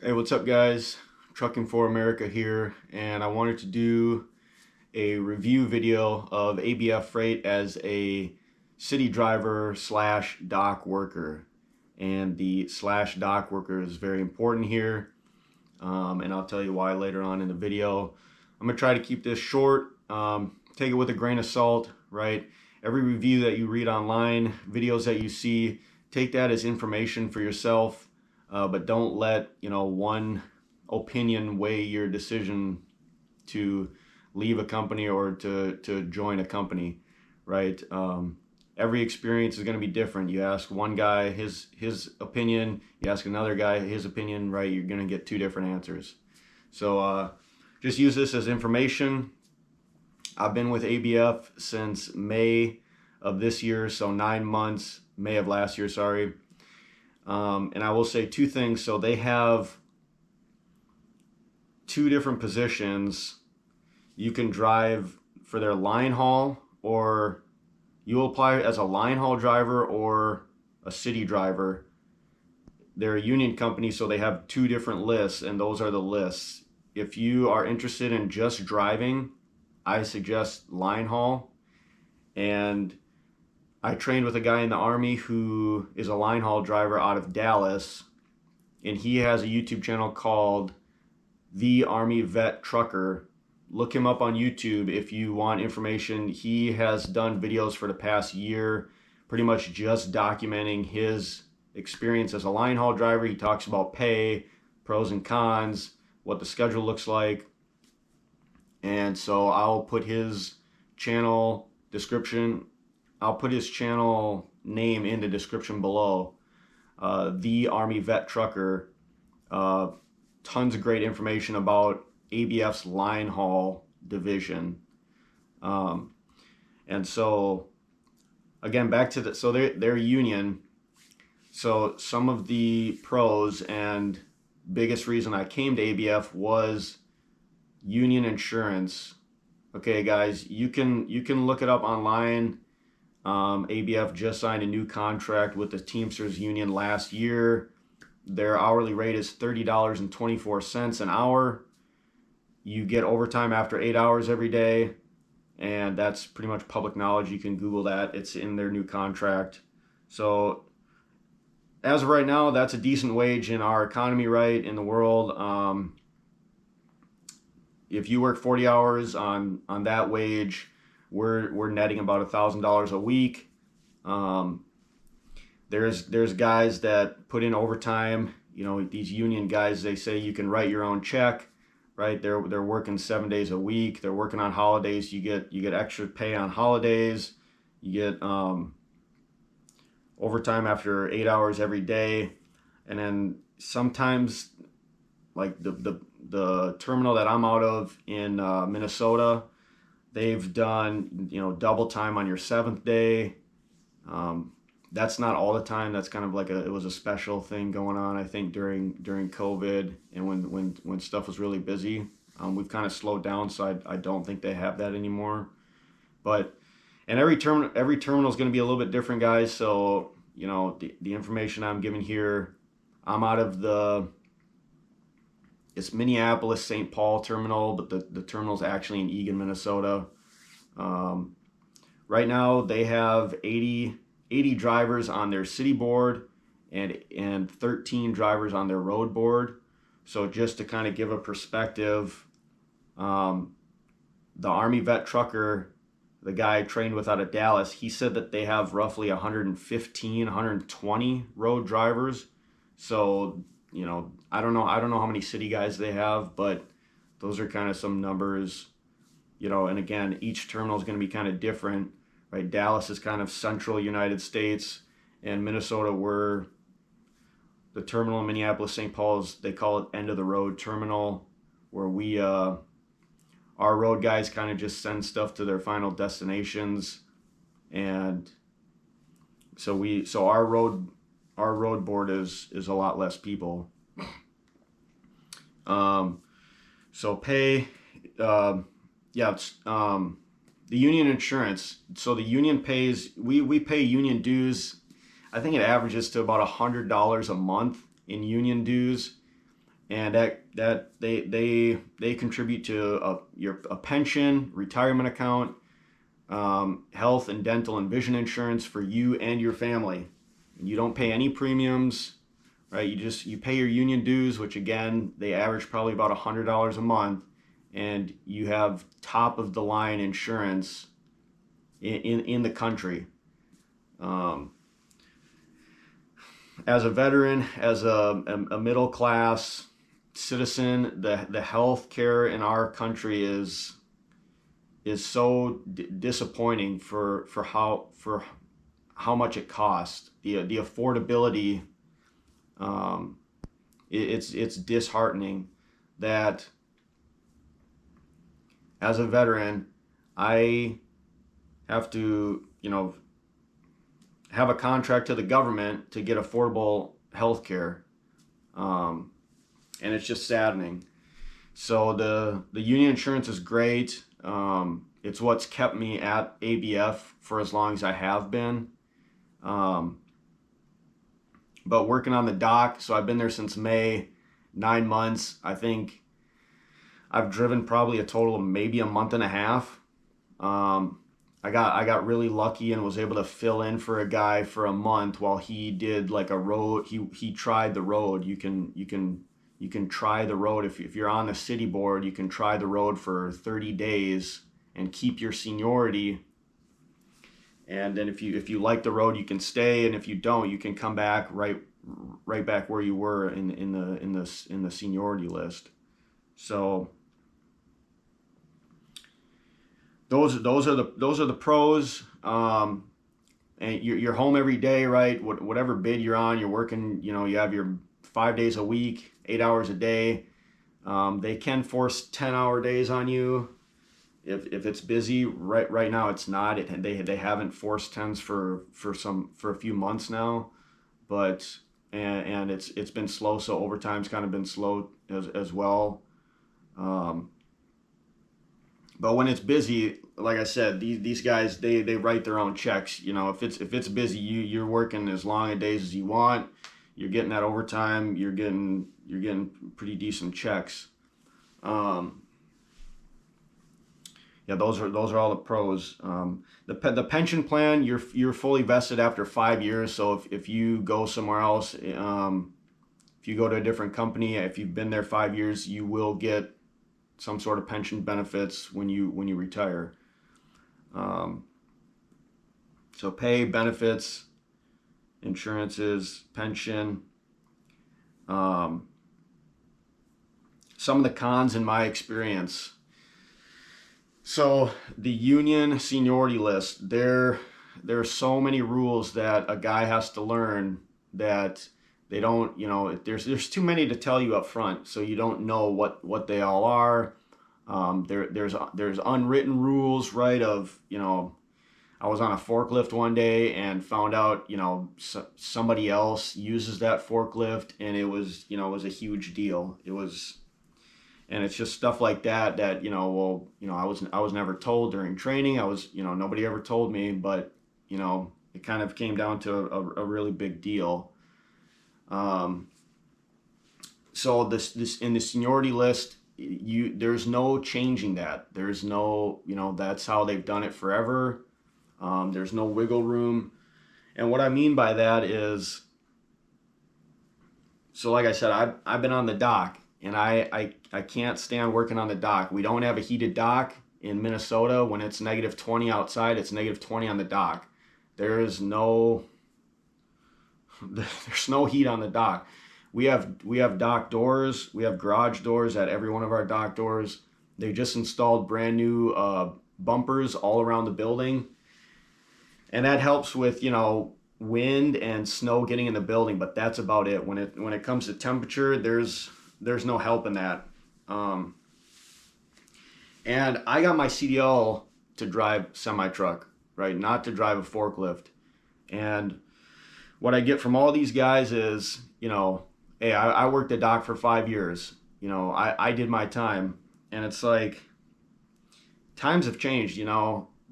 Hey, what's up, guys? Trucking for America here, and I wanted to do a review video of ABF Freight as a city driver slash dock worker. And the slash dock worker is very important here, and I'll tell you why later on in the video. I'm gonna try to keep this short, take it with a grain of salt, right? Every review that you read online, videos that you see, take that as information for yourself, but don't let one opinion weigh your decision to leave a company or to join a company, right? Every experience is going to be different. You ask one guy his opinion, you ask another guy his opinion, right? You're going to get two different answers. So just use this as information. I've been with ABF since May of this year, so 9 months, May of last year, sorry. And I will say two things. So they have two different positions. You can drive for their line haul, or you will apply as a line haul driver or a city driver. They're a union company, so they have two different lists, and those are the lists. If you are interested in just driving, I suggest line haul. And I trained with a guy in the Army who is a line haul driver out of Dallas, and he has a YouTube channel called The Army Vet Trucker. Look him up on YouTube if you want information. He has done videos for the past year, pretty much just documenting his experience as a line haul driver. He talks about pay, pros and cons, what the schedule looks like. And so I'll put his channel description, I'll put his channel name in the description below. The Army Vet Trucker. Tons of great information about ABF's line haul division. And so again, back to so they're union. So some of the pros and biggest reason I came to ABF was union insurance. Okay, guys, you can look it up online. ABF just signed a new contract with the Teamsters Union last year. Their hourly rate is $30.24 an hour. You get overtime after 8 hours every day, and that's pretty much public knowledge. You can Google that. It's in their new contract. So as of right now, that's a decent wage in our economy, right, in the world. If you work 40 hours on that wage, we're netting about $1,000 a week. There's guys that put in overtime. These union guys, they say you can write your own check, right? They're working 7 days a week. They're working on holidays. You get extra pay on holidays. You get overtime after 8 hours every day, and then sometimes, like the terminal that I'm out of in Minnesota, they've done double time on your seventh day. That's not all the time. That's kind of like it was a special thing going on, I think, during COVID, and when stuff was really busy. We've kind of slowed down, so I don't think they have that anymore. But and every terminal is going to be a little bit different, guys. So the information I'm giving here, I'm out of it's Minneapolis St. Paul terminal, but the terminal's actually in Eagan, Minnesota. Right now they have 80 drivers on their city board and 13 drivers on their road board. So just to kind of give a perspective, the Army Vet Trucker, the guy I trained with out of Dallas, he said that they have roughly 115, 120 road drivers. So, I don't know how many city guys they have, but those are kind of some numbers, and again, each terminal is going to be kind of different, right? Dallas is kind of central United States, and Minnesota, we're the terminal in Minneapolis, St. Paul's, they call it end of the road terminal, where we, our road guys kind of just send stuff to their final destinations. And so our road board is a lot less people. So pay, the union insurance. So the union pays, we pay union dues. I think it averages to about $100 a month in union dues. and they contribute to a pension, retirement account, health and dental and vision insurance for you and your family. You don't pay any premiums, right? You pay your union dues, which again they average probably about $100 a month, and you have top of the line insurance in the country. Um, as a veteran, as a middle class citizen, the health care in our country is so disappointing for how much it costs. The affordability, it's disheartening that as a veteran I have to have a contract to the government to get affordable health care, and it's just saddening. So the union insurance is great. It's what's kept me at ABF for as long as I have been. Um, but working on the dock, so I've been there since May, 9 months. I think I've driven probably a total of maybe a month and a half. Um, I got really lucky and was able to fill in for a guy for a month while he did like a road. He tried the road. You can try the road if you're on the city board. You can try the road for 30 days and keep your seniority. And then if you like the road, you can stay, and if you don't, you can come back right back where you were in the seniority list. So those are the pros. And you're home every day, right? Whatever bid you're on, you're working. You have your 5 days a week, 8 hours a day. They can force 10-hour days on you if it's busy. Right now it's not. They haven't forced tens for a few months now, but and it's been slow. So overtime's kind of been slow as well. But when it's busy, like I said, these guys they write their own checks. If it's busy, you're working as long a days as you want. You're getting that overtime. You're getting pretty decent checks. Um, yeah, those are all the pros. The pension plan, you're fully vested after 5 years. So if you go somewhere else, if you go to a different company, if you've been there 5 years, you will get some sort of pension benefits when you retire. Um, so pay, benefits, insurances, pension. Um, some of the cons in my experience. So the union seniority list, there are so many rules that a guy has to learn that they don't, there's too many to tell you up front, so you don't know what they all are. There's unwritten rules, right? I was on a forklift one day and found out, somebody else uses that forklift, and it was a huge deal. And it's just stuff like that I was never told during training. Nobody ever told me, but it kind of came down to a really big deal. So this in the seniority list, there's no changing that. There's no, that's how they've done it forever. There's no wiggle room. And what I mean by that is, so like I said, I've been on the dock, and I can't stand working on the dock. We don't have a heated dock in Minnesota. When it's -20 outside, it's -20 on the dock. There's no heat on the dock. We have dock doors. We have garage doors at every one of our dock doors. They just installed brand new bumpers all around the building, and that helps with wind and snow getting in the building. But that's about it. When it comes to temperature, there's no help in that. And I got my CDL to drive semi-truck, right? Not to drive a forklift. And what I get from all these guys is, hey, I worked the dock for 5 years. I did my time. And it's like, times have changed,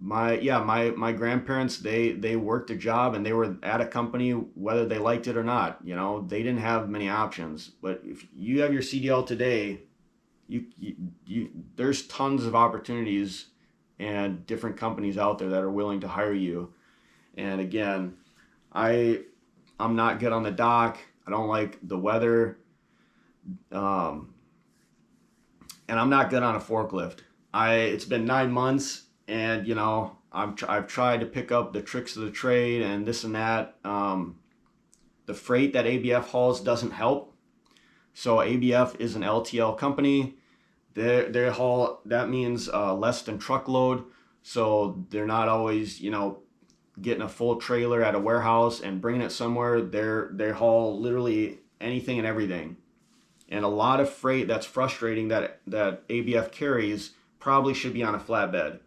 my grandparents, they worked a job and they were at a company whether they liked it or not. You know, they didn't have many options. But if you have your CDL today, you there's tons of opportunities and different companies out there that are willing to hire you. And again, I I'm not good on the dock. I don't like the weather, um, and I'm not good on a forklift. I It's been 9 months, and I've tried to pick up the tricks of the trade and this and that. The freight that ABF hauls doesn't help. So ABF is an LTL company. They haul, that means less than truckload. So they're not always getting a full trailer at a warehouse and bringing it somewhere. They haul literally anything and everything. And a lot of freight that's frustrating that ABF carries probably should be on a flatbed.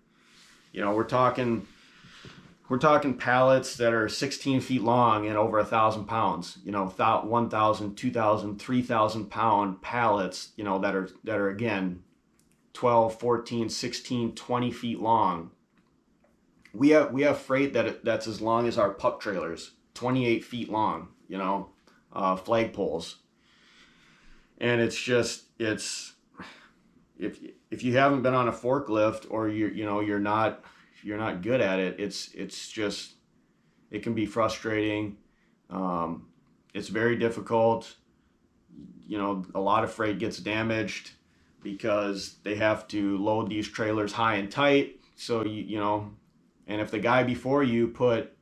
We're talking pallets that are 16 feet long and over 1,000 pounds. 1,000, 2,000, 3,000 pound pallets. That are again 12, 14, 16, 20 feet long. We have freight that's as long as our pup trailers, 28 feet long. Flagpoles, and it's if you haven't been on a forklift, or you're not good at it, it's just, it can be frustrating. It's very difficult. A lot of freight gets damaged because they have to load these trailers high and tight. So and if the guy before you put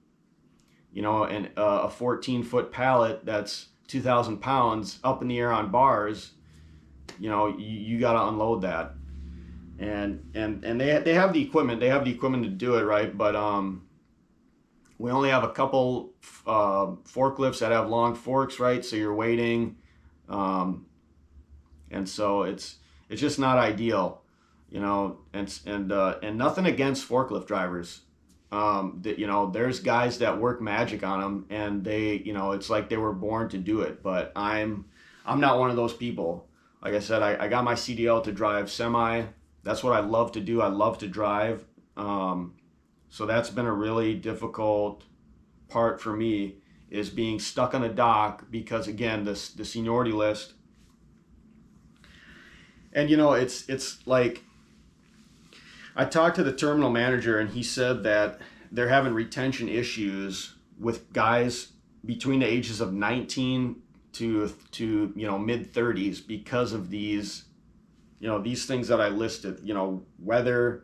a 14-foot pallet that's 2,000 pounds up in the air on bars, you got to unload that. And they have the equipment. They have the equipment to do it, right? But we only have a couple forklifts that have long forks, right? So you're waiting, and so it's just not ideal, and nothing against forklift drivers. There's guys that work magic on them, and it's like they were born to do it. But I'm not one of those people. Like I said, I got my CDL to drive semi. That's what I love to do. I love to drive. So that's been a really difficult part for me, is being stuck on a dock because, again, the seniority list. And it's like, I talked to the terminal manager, and he said that they're having retention issues with guys between the ages of 19 to mid 30s because of these things that I listed. Weather,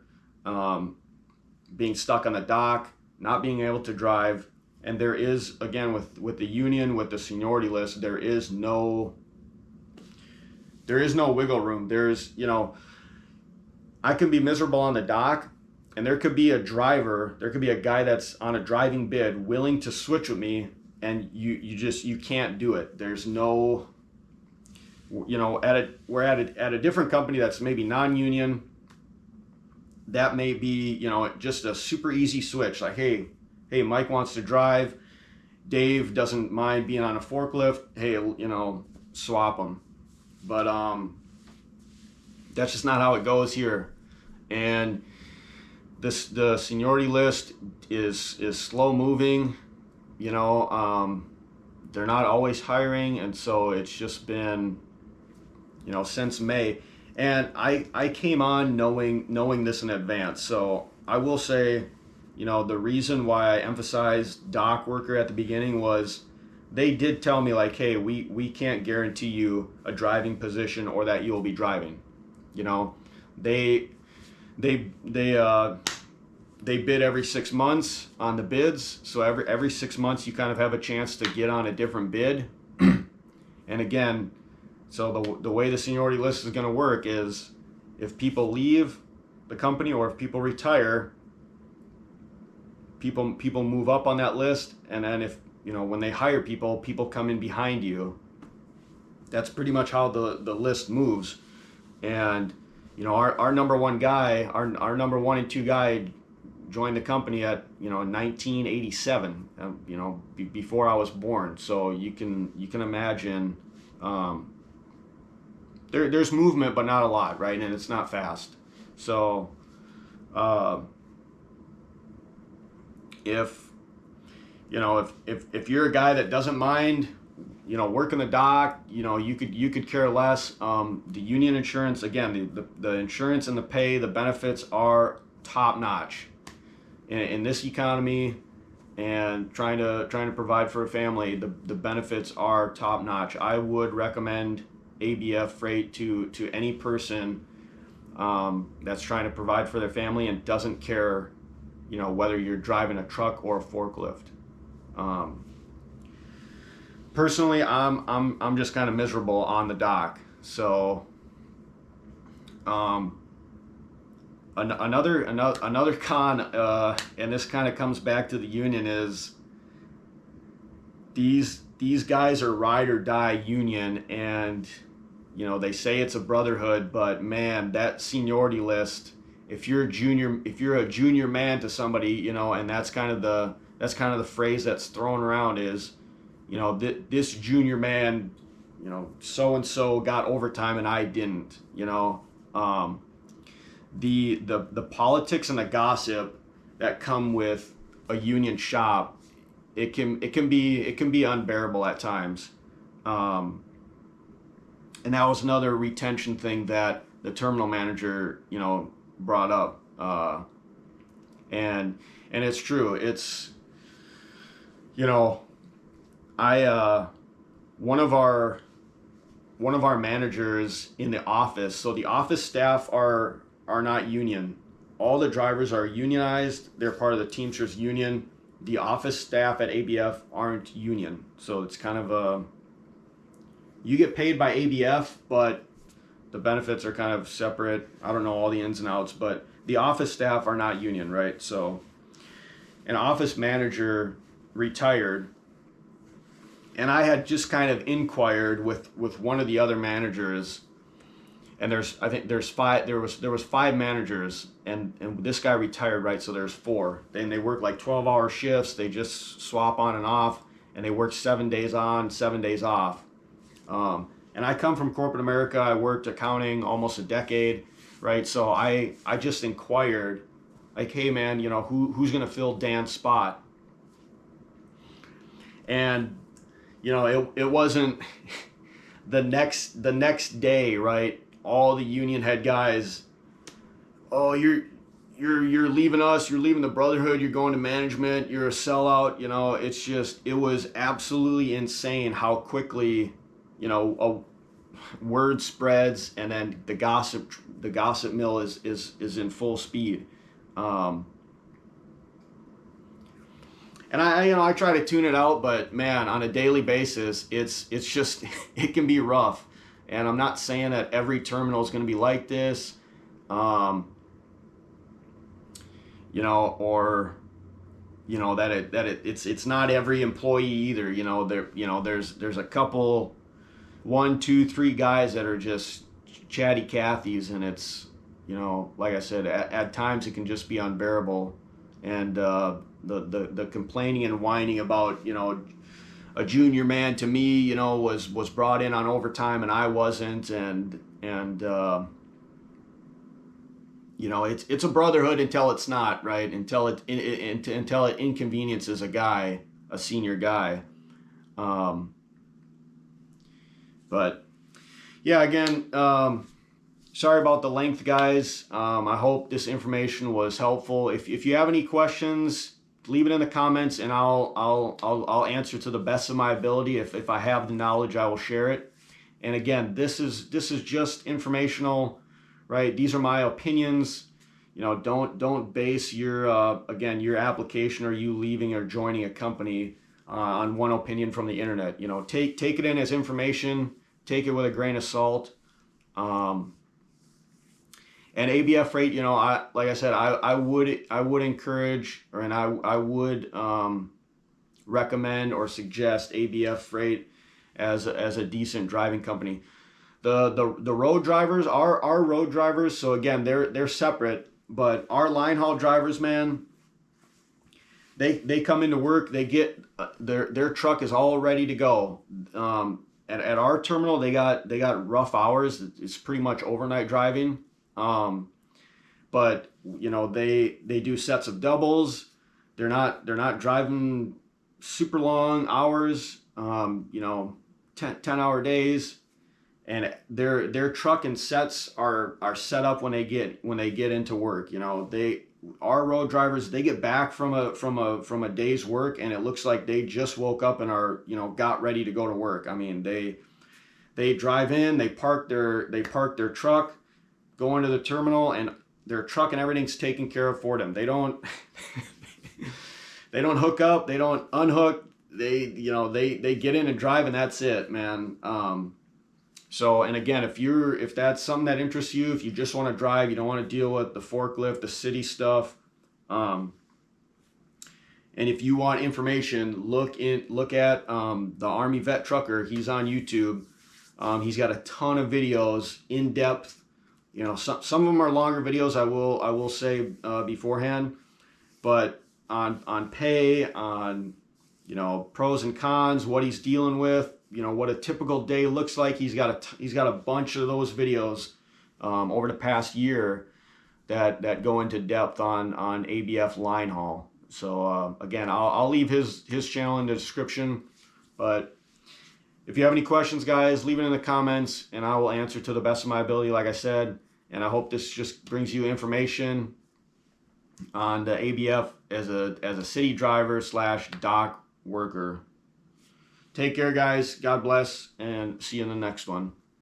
being stuck on the dock, not being able to drive. And there is, again, with the union, with the seniority list, there is no wiggle room. I can be miserable on the dock, and there could be a guy that's on a driving bid willing to switch with me, and you can't do it. There's no, we're at a different company that's maybe non-union. That may be, just a super easy switch. Like, hey, Mike wants to drive. Dave doesn't mind being on a forklift. Hey, swap them. But that's just not how it goes here. And the seniority list is slow moving. They're not always hiring, and so it's just been since May. And I came on knowing this in advance. So I will say, the reason why I emphasized dock worker at the beginning was, they did tell me, like, hey, we can't guarantee you a driving position or that you'll be driving. They bid every 6 months on the bids. So every 6 months you kind of have a chance to get on a different bid. And again, so the way the seniority list is going to work is, if people leave the company or if people retire, people move up on that list. And then if when they hire people come in behind you. That's pretty much how the list moves. And our number one guy, our number 1 and 2 guy, joined the company at 1987, before I was born. So you can imagine, there's movement, but not a lot, right? And it's not fast. So if if you're a guy that doesn't mind, working the dock, you could care less. The union insurance, again, the insurance and the pay, the benefits are top notch in this economy, and trying to provide for a family. The benefits are top notch. I would recommend ABF Freight to any person that's trying to provide for their family and doesn't care, whether you're driving a truck or a forklift. Personally, I'm just kind of miserable on the dock. So, another con, and this kind of comes back to the union, is these guys are ride or die union, and they say it's a brotherhood, but man, that seniority list. If you're a junior man to somebody, and that's kind of the phrase that's thrown around is, this junior man, so and so got overtime and I didn't. The politics and the gossip that come with a union shop, it can be unbearable at times. And that was another retention thing that the terminal manager, brought up. And it's true. It's, one of our managers in the office. So the office staff are not union. All the drivers are unionized. They're part of the Teamsters union. The office staff at ABF aren't union. So it's kind of you get paid by ABF, but the benefits are kind of separate. I don't know all the ins and outs, but the office staff are not union, right? So an office manager retired, and I had just kind of inquired with one of the other managers, and there was 5 managers, and this guy retired, right? So there's 4. Then they work like 12-hour shifts. They just swap on and off, and they work 7 days on, 7 days off. And I come from corporate America. I worked accounting almost a decade, right? So I just inquired, like, hey man, who's gonna fill Dan's spot? And it wasn't the next day, right? All the union head guys, oh, you're leaving us, you're leaving the brotherhood, you're going to management, you're a sellout. It was absolutely insane how quickly a word spreads, and then the gossip mill is in full speed. And I try to tune it out, but man, on a daily basis, it's just it can be rough. And I'm not saying that every terminal is going to be like this, or it's not every employee either. There's a couple, 1, 2, 3 guys that are just chatty Cathys, and it's like I said, at times it can just be unbearable. And the complaining and whining about a junior man to me was brought in on overtime and I wasn't, and it's a brotherhood until it's not, right? Until it inconveniences a senior guy. But yeah, again, sorry about the length, guys. I hope this information was helpful. If you have any questions, leave it in the comments, and I'll answer to the best of my ability. If I have the knowledge, I will share it. And again, this is just informational, right? These are my opinions. Don't base your application or you leaving or joining a company on one opinion from the internet. Take it in as information. Take it with a grain of salt. And ABF Freight, like I said, I would encourage, and I would recommend or suggest ABF Freight as a decent driving company. The road drivers are road drivers, so again, they're separate. But our line haul drivers, man, they come into work, they get their truck is all ready to go. At our terminal, they got rough hours. It's pretty much overnight driving. But they do sets of doubles. they're not driving super long hours, 10-hour days, and their truck and sets are set up when they get into work. Our road drivers, they get back from a day's work, and it looks like they just woke up and are got ready to go to work. I mean, they drive in, they park their truck, go into the terminal, and their truck and everything's taken care of for them. They don't they don't hook up, they don't unhook. They get in and drive, and that's it, man. So, and again, if that's something that interests you, if you just want to drive, you don't want to deal with the forklift, the city stuff, and if you want information, look at the Army Vet Trucker. He's on YouTube. He's got a ton of videos, in depth. Some of them are longer videos. I will say beforehand, but on pay, on pros and cons, what he's dealing with, what a typical day looks like. He's got a bunch of those videos over the past year that go into depth on ABF line haul. So again, I'll leave his channel in the description. But if you have any questions, guys, leave it in the comments, and I will answer to the best of my ability, like I said. And I hope this just brings you information on the ABF as a city driver / dock worker. Take care, guys. God bless, and see you in the next one.